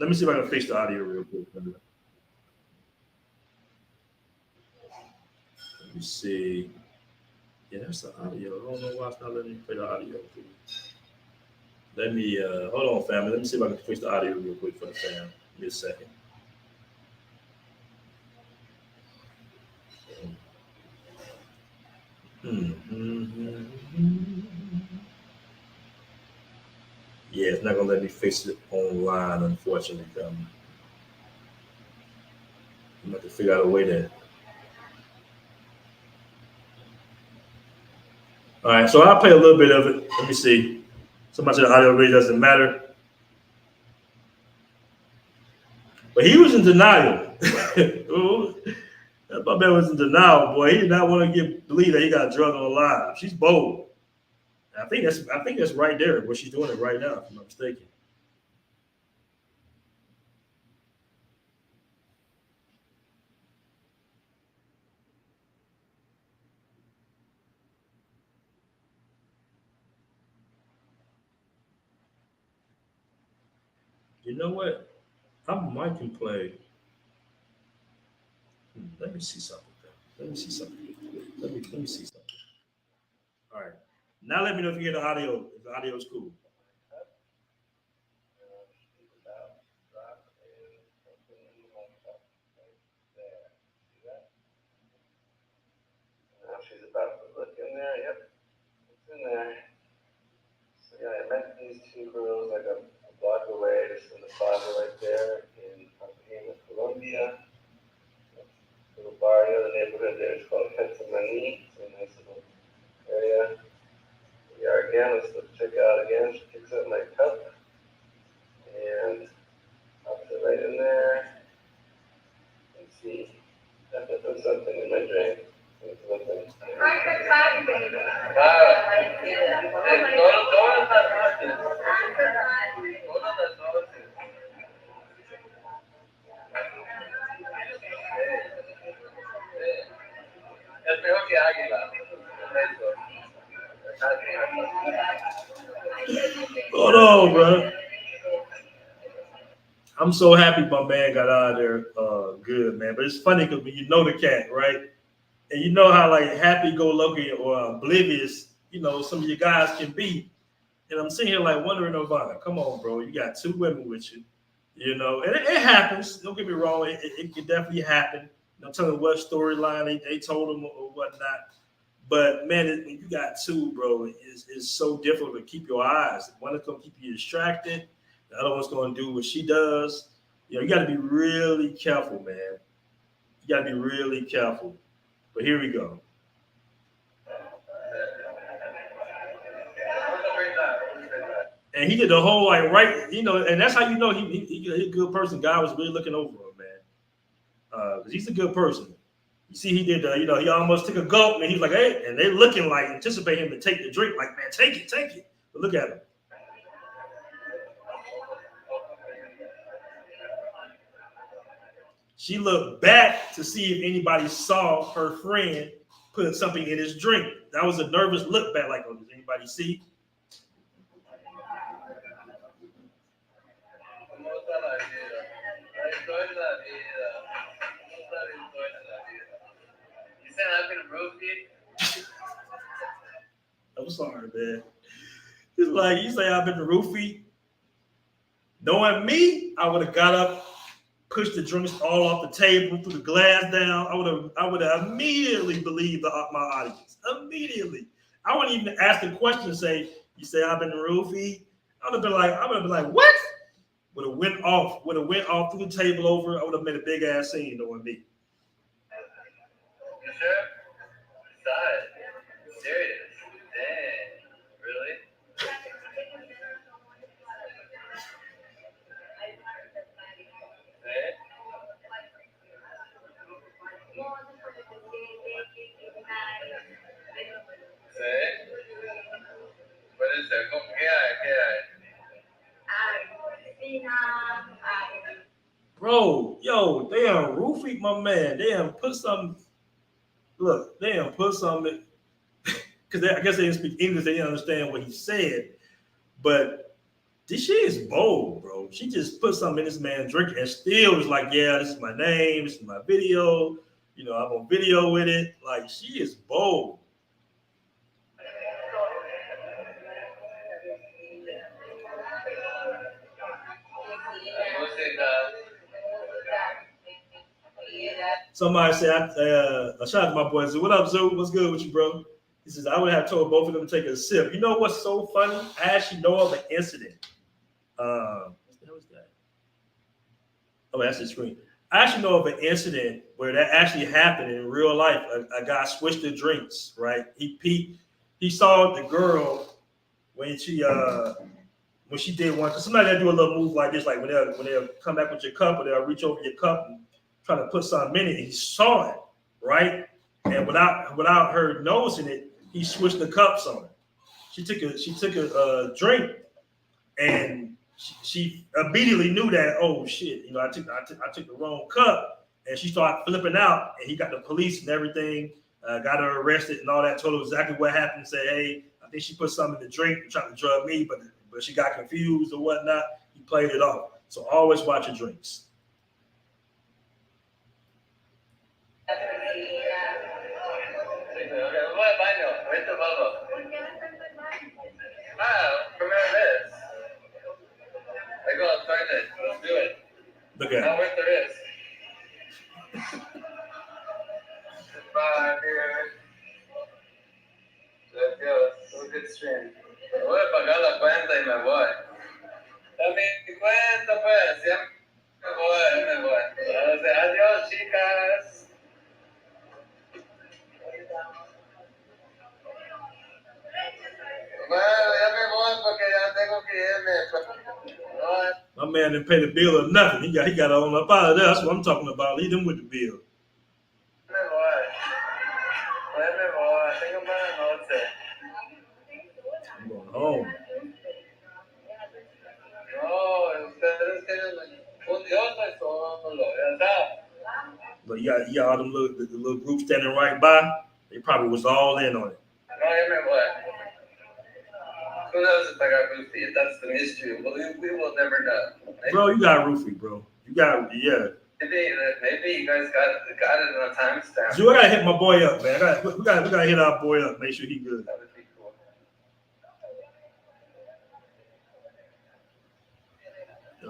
Let me see if I can fix the audio real quick. Let me see. Yeah, that's the audio. I don't know why it's not letting me play the audio. Let me hold on, family. Let me see if I can fix the audio real quick for the fam. Give me a second. Yeah, it's not gonna let me fix it online, unfortunately. I'm gonna have to figure out a way to. All right, so I'll play a little bit of it. Let me see. So much of the audio really doesn't matter. But he was in denial. My man was in denial, boy. He did not want to believe that he got drugged on live. She's bold. I think that's right there where she's doing it right now, if I'm not mistaken. You know what? I might can play. Let me see something. Let me see something. Let me see something. All right. Now let me know if you hear the audio. If the audio is cool. She's about to look in there. Yep, it's in there. So yeah, I met these two girls like a block away, just in the plaza right there in Cartagena, Colombia. Little barrio, the neighborhood there is called Petsamani. It's a nice little area. We are again. Let's check it out again. She picks up my cup and pops it right in there. Let's see. I have to put something in my drink. Es mejor que águila. Hold on, bro. I'm so happy my man got out of there good, man. But it's funny because when you know the cat, right? And you know how like happy-go-lucky or oblivious, some of you guys can be. And I'm sitting here like wondering, Nirvana, come on, bro. You got two women with you, and it happens. Don't get me wrong. It can definitely happen. I'm telling you what storyline they told them or whatnot. But man, when you got two, bro, it's so difficult to keep your eyes. One is going to keep you distracted. The other one's going to do what she does. You got to be really careful, man. You got to be really careful. But here we go. And he did the whole like right, and that's how you know he's a good person. God was really looking over him, man. Because he's a good person. You see, he did he almost took a gulp, and he's like, hey, and they're looking like anticipate him to take the drink, like, man, take it. But look at him. She looked back to see if anybody saw her friend put something in his drink. That was a nervous look back, like, oh, does anybody see? I'm sorry, man. It's like you say I've been to roofie. Knowing me, I would have got up, pushed the drinks all off the table, threw the glass down. I would have immediately believed my audience. Immediately. I wouldn't even ask the question and say, you say I've been to roofie? I would have been like, what? Would have went off through the table over. I would have made a big ass scene knowing me. You sure? Besides, serious. Dang. Really? What is that? Bro, yo, they done roofie my man. They done put something. Look, they done put something. Because I guess they didn't speak English. They didn't understand what he said. But this shit is bold, bro. She just put something in this man's drink and still was like, yeah, this is my name. This is my video. I'm on video with it. Like, she is bold. Somebody said, shout out to my boy Zoo. What up, Zoo? What's good with you, bro? He says, I would have told both of them to take a sip. You know what's so funny? I actually know of an incident. What the hell is that? Oh, that's the screen. I actually know of an incident where that actually happened in real life. A guy switched the drinks, right? He saw the girl when she did one. Cause somebody that do a little move like this, like when they'll come back with your cup or they'll reach over your cup and try to put something in it. He saw it, right? And without her noticing it, he switched the cups on her. She took a drink, and she immediately knew that, oh shit, I took the wrong cup, and she started flipping out. And he got the police and everything, got her arrested and all that. Told her exactly what happened. Said, hey, I think she put something in the drink and tried to drug me, but she got confused or whatnot. He played it off. So always watch your drinks. I go outside it. Let's do it. Look at Not it. worth the risk. Bye, here. Let's go. It's a good stream. Voy a pagar la cuenta y me voy. Dame mi cuenta, pues. Ya me voy. Adiós, chicas. Bueno, ya me voy porque ya tengo que irme. My man didn't pay the bill or nothing. He got on up out of there. That's what I'm talking about. Leave him with the bill. I'm going home. But you got all them the little group standing right by. They probably was all in on it. Who knows if I got roofie? That's the mystery. We will never know. Bro, you got roofie, bro. You got, yeah. Maybe you guys got it on a timestamp. Dude, I gotta hit my boy up, man. We gotta hit our boy up. Make sure he good. That would be cool.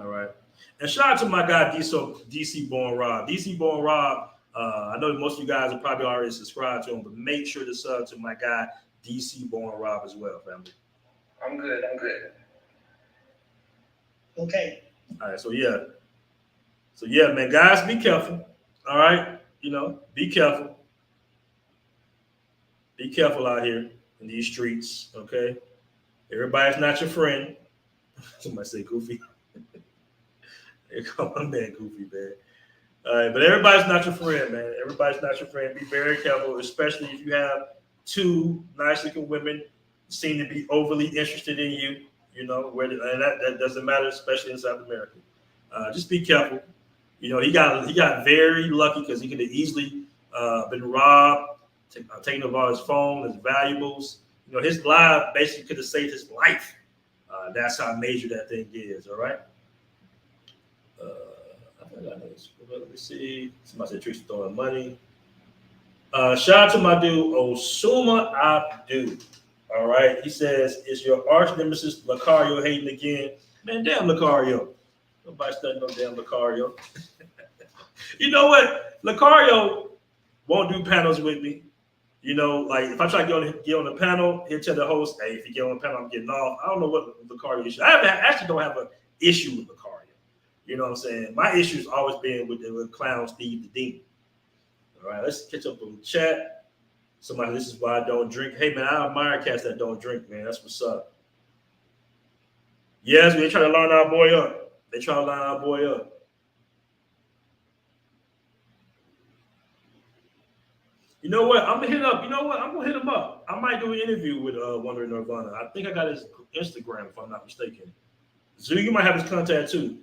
All right. And shout out to my guy DC Born Rob. DC Born Rob. I know most of you guys are probably already subscribed to him, but make sure to sub to my guy DC Born Rob as well, family. I'm good. Okay. All right, so yeah, man, guys, be careful. All right, be careful. Be careful out here in these streets. Okay, everybody's not your friend. Somebody say Goofy. Here come my man Goofy, man. All right, but everybody's not your friend, man. Everybody's not your friend. Be very careful, especially if you have two nice-looking women seem to be overly interested in you. You know, and that doesn't matter, especially in South America. Just be careful. You know, he got very lucky because he could have easily been robbed, taken over all his phone, his valuables. You know, his lie basically could have saved his life. That's how major that thing is. All right. I think I know this. Let me see. Somebody said Trick's throwing money. Shout out to my dude Osuma Abdu. All right. He says, "Is your arch nemesis Lucario hating again?" Man, damn Lucario. Nobody studying no damn Lucario. You know what? Lucario won't do panels with me. You know, like if I try to get on the panel, he'll tell the host, "Hey, if you get on the panel, I'm getting off." I don't know what Lucario issue. Actually don't have an issue with Lucario. You know what I'm saying? My issue has always been with the clown Steve the Demon. All right, let's catch up on the chat. Somebody, this is why I don't drink. Hey man, I admire cats that don't drink, man. That's what's up. Yes, we try to line our boy up. They try to line our boy up. You know what? I'm gonna hit up. You know what? I'm gonna hit him up. I might do an interview with Wonder Nirvana. I think I got his Instagram, if I'm not mistaken. Zoo, you might have his contact too.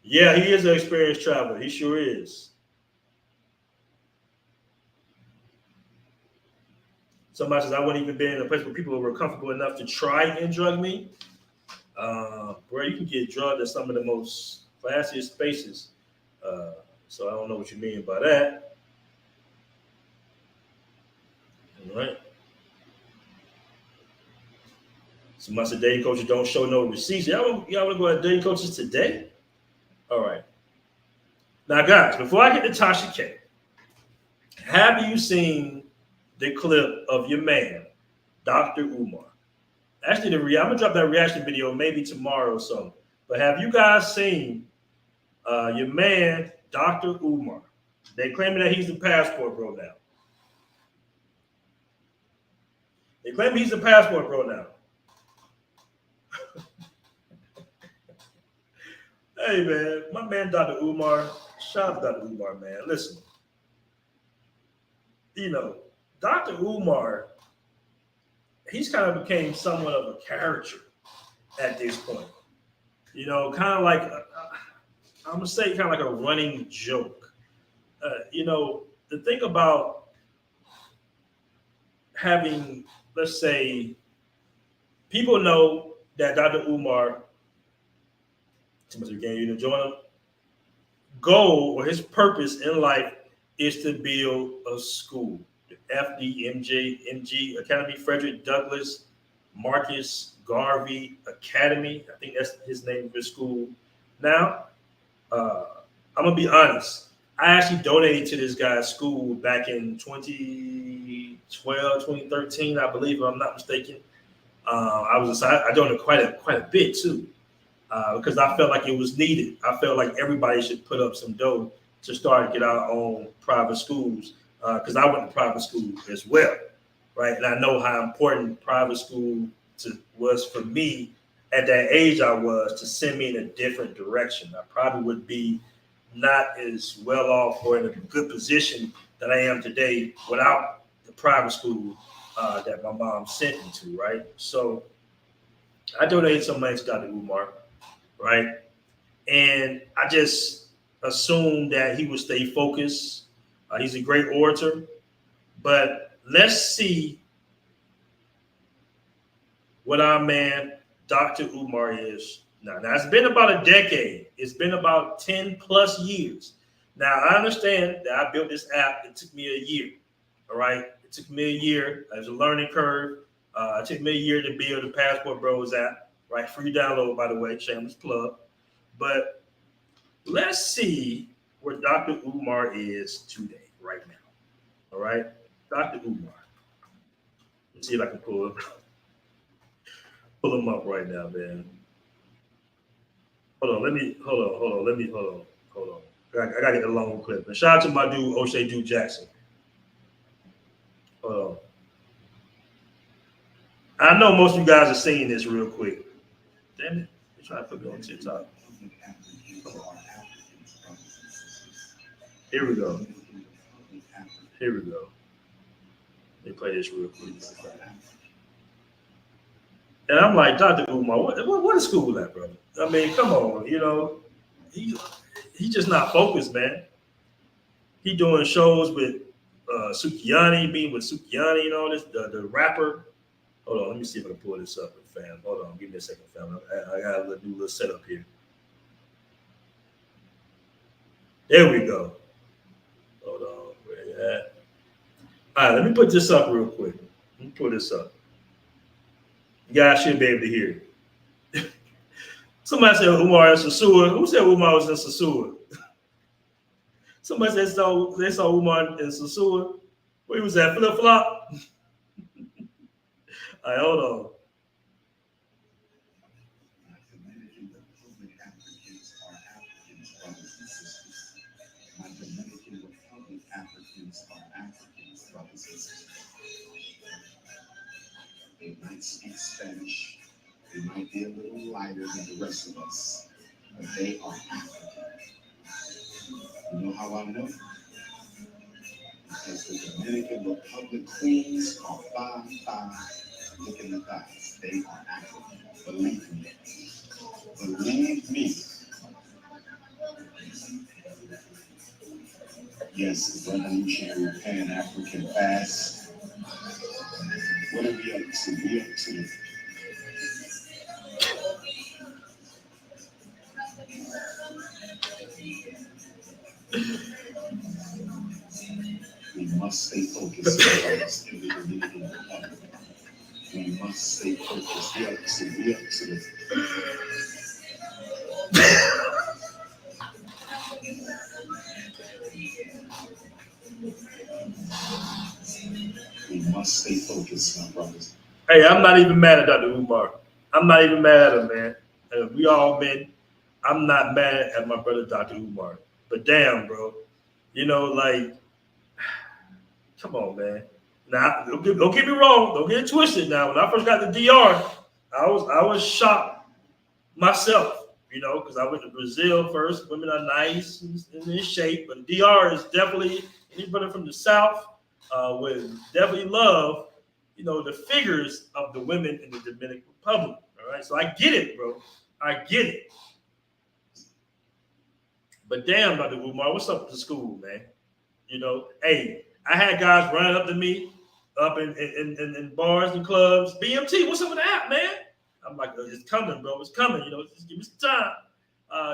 Yeah, he is an experienced traveler. He sure is. Somebody says I wouldn't even be in a place where people were comfortable enough to try and drug me. Bro, you can get drugged at some of the most classiest spaces. So I don't know what you mean by that. All right. Somebody said dating coaches don't show no receipts. Y'all want to go at dating coaches today? All right. Now, guys, before I get to Tasha K, have you seen the clip of your man, Dr. Umar? Actually, I'm going to drop that reaction video maybe tomorrow or so. But have you guys seen your man, Dr. Umar? They claiming that he's the passport bro now. They claim he's the passport bro now. Hey, man, my man, Dr. Umar, shout out to Dr. Umar, man. Listen, you know, Dr. Umar, he's kind of became somewhat of a character at this point. You know, kind of like, I'm going to say kind of like a running joke. You know, the thing about having, let's say, people know that Dr. Umar, too much again, you to join him. Goal or his purpose in life is to build a school. The FDMG Academy, Frederick Douglass, Marcus Garvey Academy. I think that's his name of his school. Now, I'm gonna be honest. I actually donated to this guy's school back in 2012, 2013, I believe, if I'm not mistaken. I donated quite a bit too. Because I felt like it was needed. I felt like everybody should put up some dough to start to get our own private schools. Because I went to private school as well, right? And I know how important private school was for me at that age I was to send me in a different direction. I probably would be not as well off or in a good position that I am today without the private school that my mom sent me to, right? So I donated some money to Dr. Umar. Right. And I just assumed that he would stay focused. He's a great orator. But let's see what our man, Dr. Umar, is now. Now, it's been about a decade. It's been about 10 plus years. Now, I understand that I built this app. It took me a year. All right. It took me a year. It was a learning curve. It took me a year to build the Passport Bros app. Right, free download, by the way, shameless plug. But let's see where Dr. Umar is today, right now. All right, Dr. Umar. Let's see if I can pull him up right now, man. Hold on. I gotta get the long clip. And shout out to my dude, O'Shea Duke Jackson. Hold on. I know most of you guys are seeing this real quick. Damn it. They're trying to put me on TikTok. Here we go. Here we go. Let me play this real quick. And I'm like, Dr. Umar, what is school at, brother? I mean, come on, you know, he just not focused, man. He doing shows with Sukiyani, being with Sukiyani, you know, this the rapper. Hold on, let me see if I can pull this up, fam. Hold on, give me a second, fam. I got to do a little setup here. There we go. Hold on, where you at? All right, let me put this up real quick. Let me pull this up. You guys should be able to hear it. Somebody said Umar in Sasua. Who said Umar was in Sasua? Somebody said they saw Umar in Sasua. Where he was at? Flip flop. All right, hold on. They might speak Spanish. They might be a little lighter than the rest of us, but they are African. You know how I know? Because the Dominican Republic queens are 5'5". Look in the thighs. They are African. Believe me. Believe me. Yes, the revolutionary Pan-African fast. What are we up to? We up to we must stay focused in the Dominican Republic. We must stay focused. We up to We must stay focused, my brothers. Hey, I'm not even mad at Dr. Umar. I'm not even mad at him, man. We all men. I'm not mad at my brother, Dr. Umar. But damn, bro. You know, like, come on, man. Now, don't get me wrong. Don't get it twisted. Now, when I first got to DR, I was shocked myself. You know, because I went to Brazil first. Women are nice and in shape, but DR is definitely anybody from the South would definitely love, you know, the figures of the women in the Dominican Republic. All right, so I get it, bro. I get it. But damn, Dr. Umar, what's up with the school, man? You know, hey, I had guys running up to me up in bars and clubs. BMT, what's up with that, man? I'm like, it's coming, bro. It's coming. You know, just give me some time.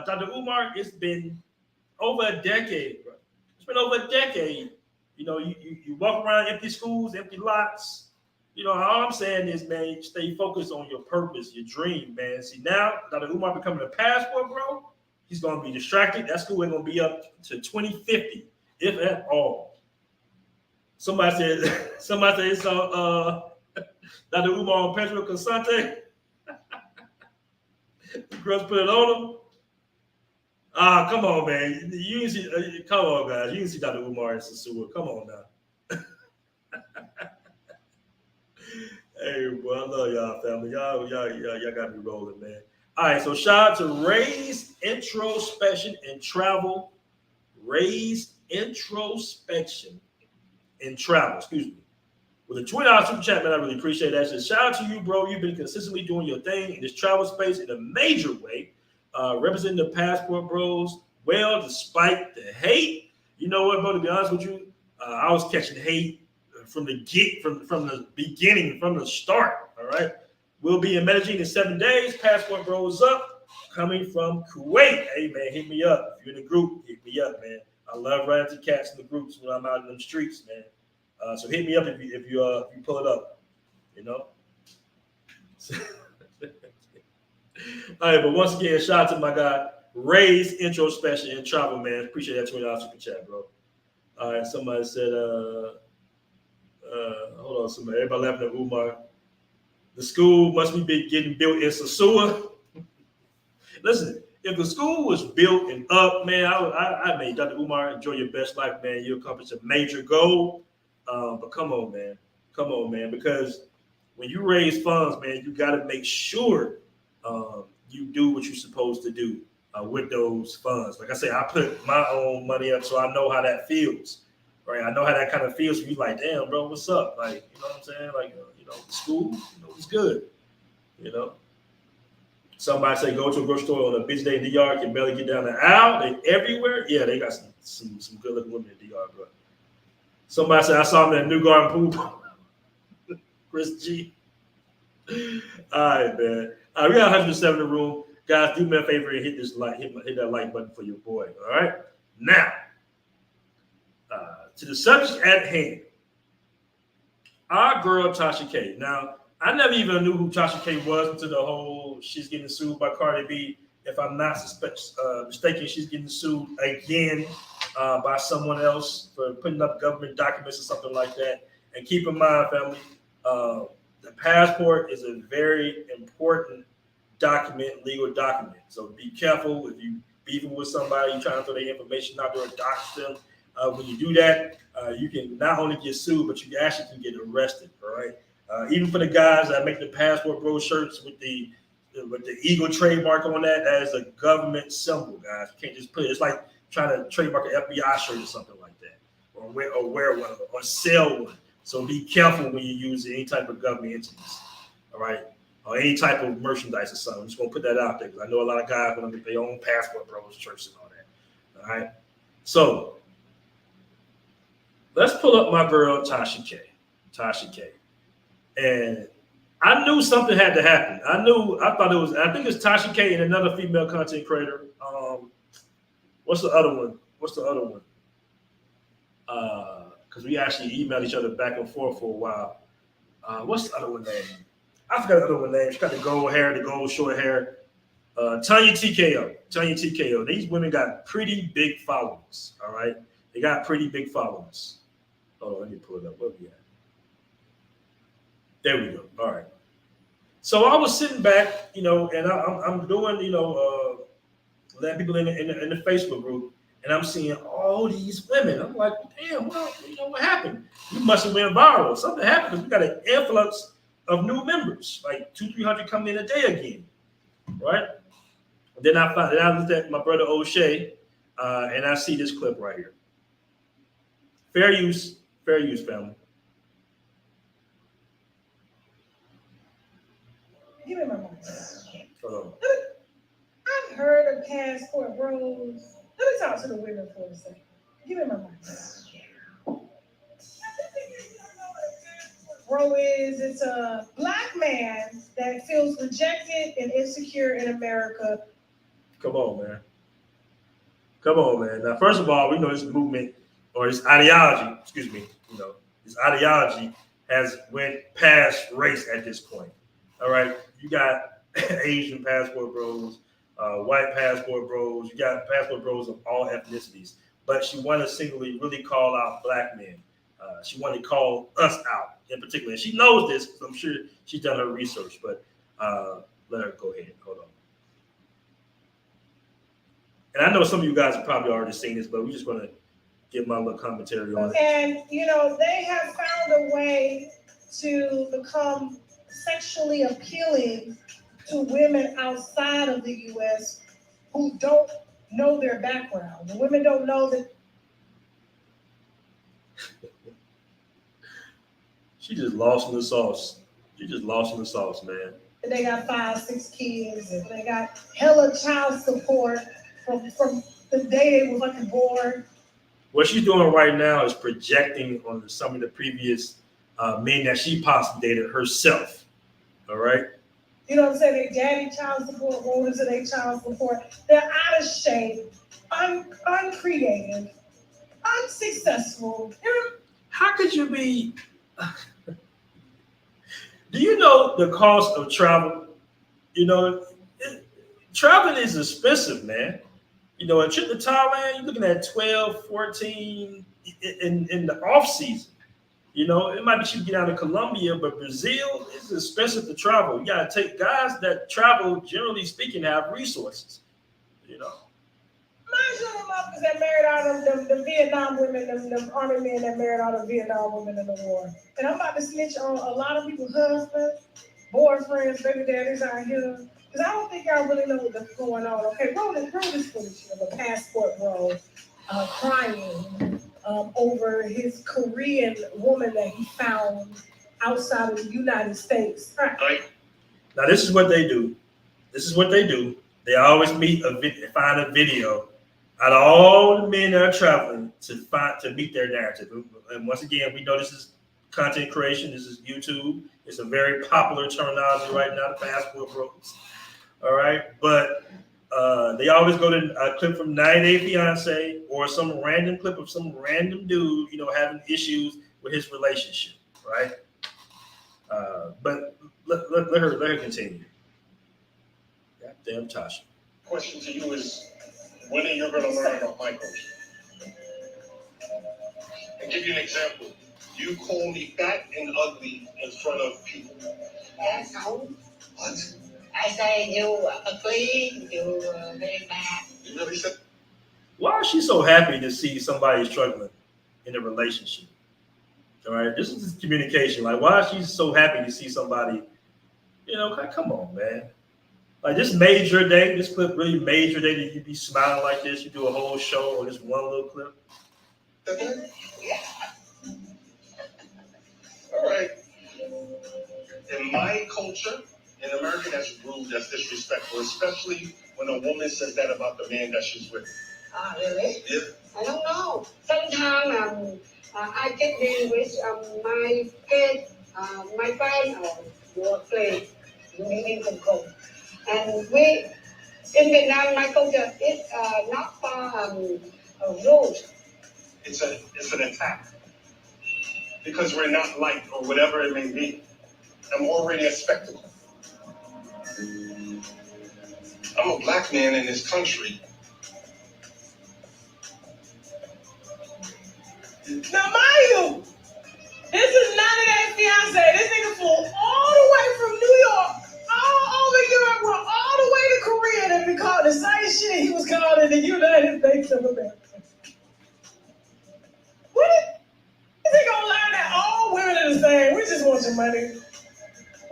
Dr. Umar, it's been over a decade, bro. It's been over a decade. You know, you walk around empty schools, empty lots. You know, all I'm saying is, man, you stay focused on your purpose, your dream, man. See, now, Dr. Umar becoming a passport, bro, he's going to be distracted. That school ain't going to be up to 2050, if at all. Somebody said it's Dr. Umar on Pedro Consante. The girls put it on him. Come on, man. You didn't see, come on, guys. You didn't see Dr. Umar in Sasua. Come on now. Hey, boy, I love y'all, family. Y'all got me rolling, man. All right, so shout out to Ray's Introspection and Travel. Ray's Introspection and Travel, excuse me. With a $20 super chat, man, I really appreciate that. So shout out to you, bro. You've been consistently doing your thing in this travel space in a major way, representing the Passport Bros well, despite the hate. You know what, bro? To be honest with you, I was catching hate from the beginning, from the start. All right, we'll be in Medellin in 7 days. Passport Bros up, coming from Kuwait. Hey, man, hit me up. If you're in the group, hit me up, man. I love running to cats in the groups when I'm out in them streets, man. So hit me up if you pull it up, you know. All right, but once again, shout out to my guy Ray's Introspection and Travel, man. Appreciate that $20 super chat, bro. All right, somebody said, hold on, somebody. Everybody laughing at Umar. The school must be getting built in Sasua. Listen, if the school was built and up, man, I made Dr. Umar, enjoy your best life, man. You accomplished a major goal. But come on, man, because when you raise funds, man, you got to make sure you do what you're supposed to do with those funds. Like I say, I put my own money up, so I know how that feels, right? I know how that kind of feels. So you like, damn, bro, what's up? Like, you know what I'm saying? Like, school, it's good, Somebody say go to a grocery store on a busy day in DR, can barely get down the aisle. They everywhere. Yeah, they got some good looking women in DR, bro. Somebody said I saw them in New Garden pool. Chris G. All right, man. We got 107 in the room. Guys, do me a favor and hit this like, hit that like button for your boy. All right. Now, to the subject at hand. Our girl Tasha K. Now, I never even knew who Tasha K was until the whole she's getting sued by Cardi B. If I'm not mistaken, she's getting sued again by someone else for putting up government documents or something like that. And keep in mind, family, the passport is a very important document, legal document. So be careful if you beefing with somebody, you trying to throw their information out there and dox them. When you do that, you can not only get sued, but you actually can get arrested. All right. Even for the guys that make the passport bro shirts with the eagle trademark on that, that is a government symbol, guys. You can't just put it. It's like trying to trademark an FBI shirt or something like that, or wear one or sell one. So be careful when you use any type of government entities, all right, or any type of merchandise or something. I'm just gonna put that out there because I know a lot of guys want to get their own passport bros shirts and all that. All right, so let's pull up my girl Tasha K. Tasha K. And I knew something had to happen. I think it's Tasha K and another female content creator. What's the other one? Because we actually emailed each other back and forth for a while. What's the other one name? I forgot the other one name. She got the gold hair, the gold short hair. Tanya TKO. These women got pretty big followings. All right. They got pretty big followings. Oh, let me pull it up. What we got? There we go. All right. So I was sitting back, and I'm doing, letting people in the Facebook group, and I'm seeing all these women. I'm like, damn, well, what happened? You must have went viral. Something happened because we got an influx of new members, like 200-300 coming in a day again, right? And then I looked at my brother O'Shea, and I see this clip right here. Fair use, family. Give me my mic. I've heard of passport bros. Let me talk to the women for a second. Give me my mic. Bro it's a black man that feels rejected and insecure in America. Come on, man. Now, first of all, we know this movement or this ideology, this ideology has went past race at this point. All right, you got Asian passport bros, white passport bros. You got passport bros of all ethnicities. But she wanted to singly really call out black men. She wanted to call us out in particular. And she knows this because I'm sure she's done her research. But let her go ahead. Hold on. And I know some of you guys have probably already seen this, but we're just going to give my little commentary on it. And, they have found a way to become sexually appealing to women outside of the U.S. who don't know their background. The women don't know that. She just lost in the sauce. Man. And they got 5-6 kids, and they got hella child support from the day they were fucking born. What she's doing right now is projecting on some of the previous men that she possibly dated herself. All right. You know what I'm saying? They daddy child support, owners of their child support. They're out of shape, uncreative, unsuccessful. How could you be? Do you know the cost of travel? Traveling is expensive, man. A trip to Thailand, you're looking at 12, 14 in the off season. It might be cheap to get down to Colombia, but Brazil is expensive to travel. You got to take guys that travel, generally speaking, have resources. Mind you, them motherfuckers that married all them Vietnam women, them army men that married all the Vietnam women in the war. And I'm about to snitch on a lot of people's husbands, boyfriends, baby daddies out here. Because I don't think y'all really know what's going on. Okay, roll this footage of a passport bro crying over his Korean woman that he found outside of the United States. Right. Now, this is what they do. They always find a video out of all the men that are traveling to meet their narrative. And once again, we know this is content creation. This is YouTube. It's a very popular terminology right now, the passport bros. All right, but they always go to a clip from 90 Day Fiance or some random clip of some random dude, having issues with his relationship, right? But let her continue. Goddamn Tasha. Question to you is, when are you going to learn about my culture? And give you an example. You call me fat and ugly in front of people. Yes, no. What? I say you ugly, you very bad. You really said? Why is she so happy to see somebody struggling in a relationship? All right, this is communication. Like, why is she so happy to see somebody? Come on, man. Like, this made your day. This clip really made your day that you be smiling like this. You do a whole show on this one little clip. Yeah. All right. In my culture, in America, that's rude, that's disrespectful, especially when a woman says that about the man that she's with. Ah, really? Yeah. I don't know. Sometimes I get in with my kid, my friend, or your place. You need to go. And we, in Vietnam, my culture is not rude. It's an attack. Because we're not liked or whatever it may be. I'm already a spectacle. I'm a black man in this country. Now, mind you, this is 90 Day Fiance. This nigga flew all the way from New York, all over Europe, went all the way to Korea to be called the same shit he was called in the United States of America. What is he gonna learn that all women are the same? We just want your money.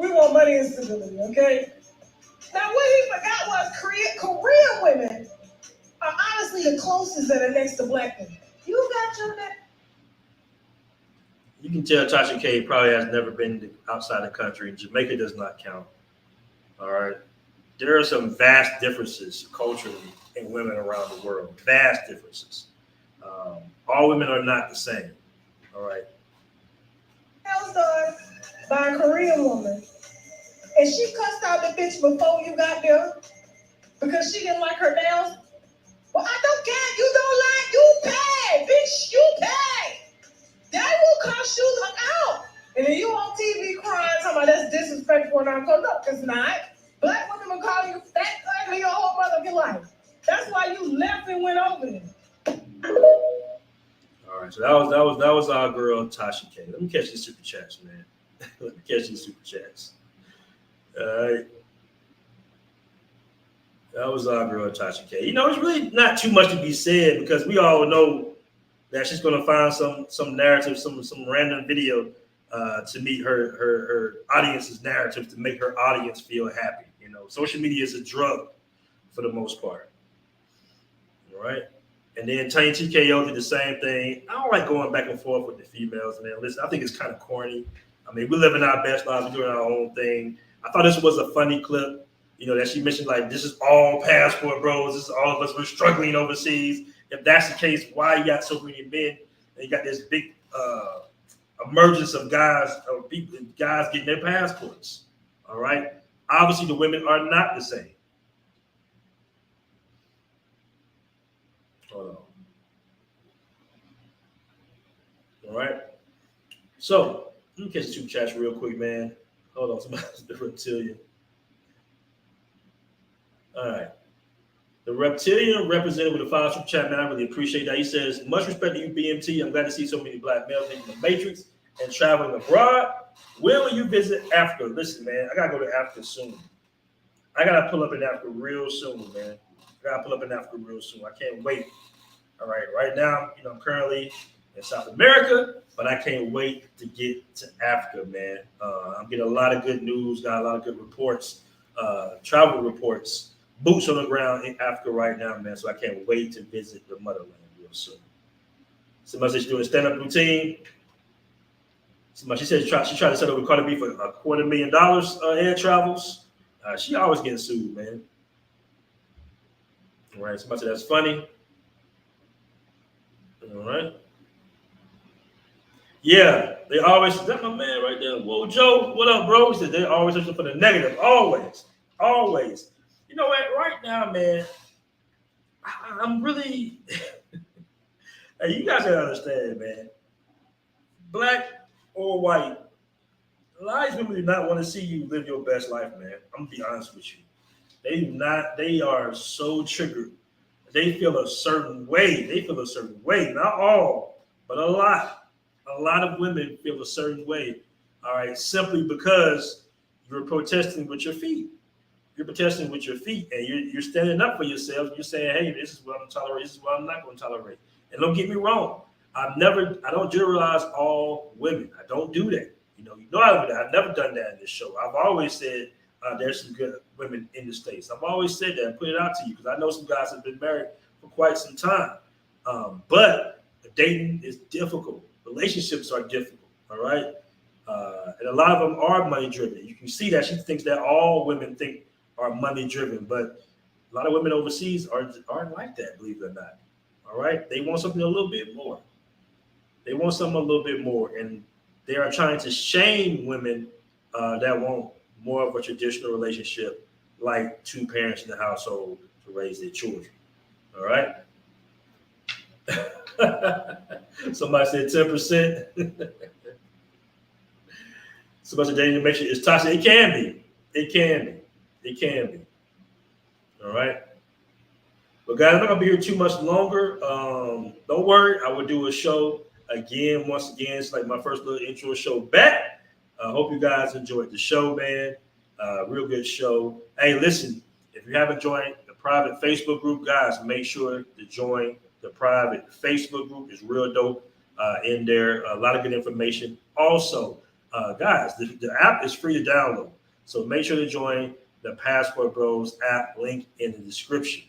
We want money and stability, okay? Now, what he forgot was Korean women are honestly the closest that are next to black women. You got your neck. You can tell Tasha K probably has never been outside the country. Jamaica does not count. All right. There are some vast differences culturally in women around the world. Vast differences. All women are not the same. All right. Nails done by a Korean woman. And she cussed out the bitch before you got there because she didn't like her nails. Well, I don't care. You don't like, you pay. Bitch, you pay. That will cost you out. And then you on TV crying, talking about that's disrespectful and I'm going, no, it's not. Black women will call you fat, ugly your whole motherfucking life. That's why you left and went over there. All right, so that was our girl Tasha K. Let me catch these super chats, man. Let me catch these super chats. All right. That was our girl Tasha K. It's really not too much to be said because we all know that she's going to find some narrative, some random video to meet her audience's narrative to make her audience feel happy. Social media is a drug for the most part. All right. And then Tiny TKO did the same thing. I don't like going back and forth with the females, man. Listen, I think it's kind of corny. I mean, we're living our best lives, we're doing our own thing. I thought this was a funny clip, that she mentioned, like, this is all passport bros. This is all of us. We're struggling overseas. If that's the case, why you got so many men and you got this big emergence of guys getting their passports? All right. Obviously, the women are not the same. Hold on. All right. So, let me catch the two chats real quick, man. Hold on. Somebody's the reptilian. All right. The reptilian representative with the 5 super chat, man. I really appreciate that. He says, much respect to you, BMT. I'm glad to see so many black males in the Matrix and traveling abroad. When will you visit Africa? Listen, man, I got to go to Africa soon. I got to pull up in Africa real soon, man. I gotta pull up in Africa real soon. I can't wait. All right, right now, I'm currently in South America, but I can't wait to get to Africa, man. I'm getting a lot of good news, got a lot of good reports, travel reports, boots on the ground in Africa right now, man. So I can't wait to visit the motherland real soon. Somebody said she's doing a stand-up routine. Somebody, she said she tried to set up with Cardi B for $250,000 air travels. She always getting sued, man. All right, somebody said that's funny. All right. Yeah, they always, that's my man right there. Whoa, Joe, what up, bro? He said they always looking for the negative. Always. Always. You know what? Right now, man, I'm really, hey, you guys gotta understand, man. Black or white, a lot of women do not want to see you live your best life, man. I'm gonna be honest with you. They do not, they are so triggered. They feel a certain way. Not all, but a lot. A lot of women feel a certain way, all right, simply because you're protesting with your feet. You're protesting with your feet, and you're standing up for yourself. You're saying, hey, this is what I'm going to tolerate. This is what I'm not going to tolerate. And don't get me wrong. I don't generalize all women. I don't do that. You know I've never done that in this show. I've always said there's some good women in the States. I've always said that and put it out to you because I know some guys have been married for quite some time. But dating is difficult. Relationships are difficult, all right? And a lot of them are money driven. You can see that she thinks that all women think are money driven, but a lot of women overseas aren't like that, believe it or not. All right, they want something a little bit more. And they are trying to shame women that want more of a traditional relationship, like two parents in the household to raise their children. All right. Somebody said 10%. Somebody said Daniel make sure it's toxic. It can be. All right. But guys, I'm not gonna be here too much longer. Don't worry, I will do a show again. Once again, it's like my first little intro show back. Hope you guys enjoyed the show, man. Real good show. Hey, listen, if you haven't joined the private Facebook group, guys, make sure to join the private Facebook group. It's real dope in there. A lot of good information. Also, guys, the app is free to download. So make sure to join the Passport Bros app, link in the description.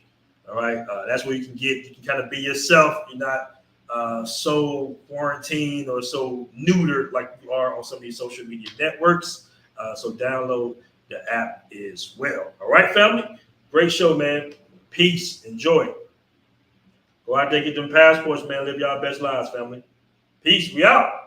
All right. That's where you can kind of be yourself. You're not so quarantined or so neutered like you are on some of these social media networks. So download the app as well. All right, family. Great show, man. Peace. Enjoy. Go out there, get them passports, man. Live y'all best lives, family. Peace. We out.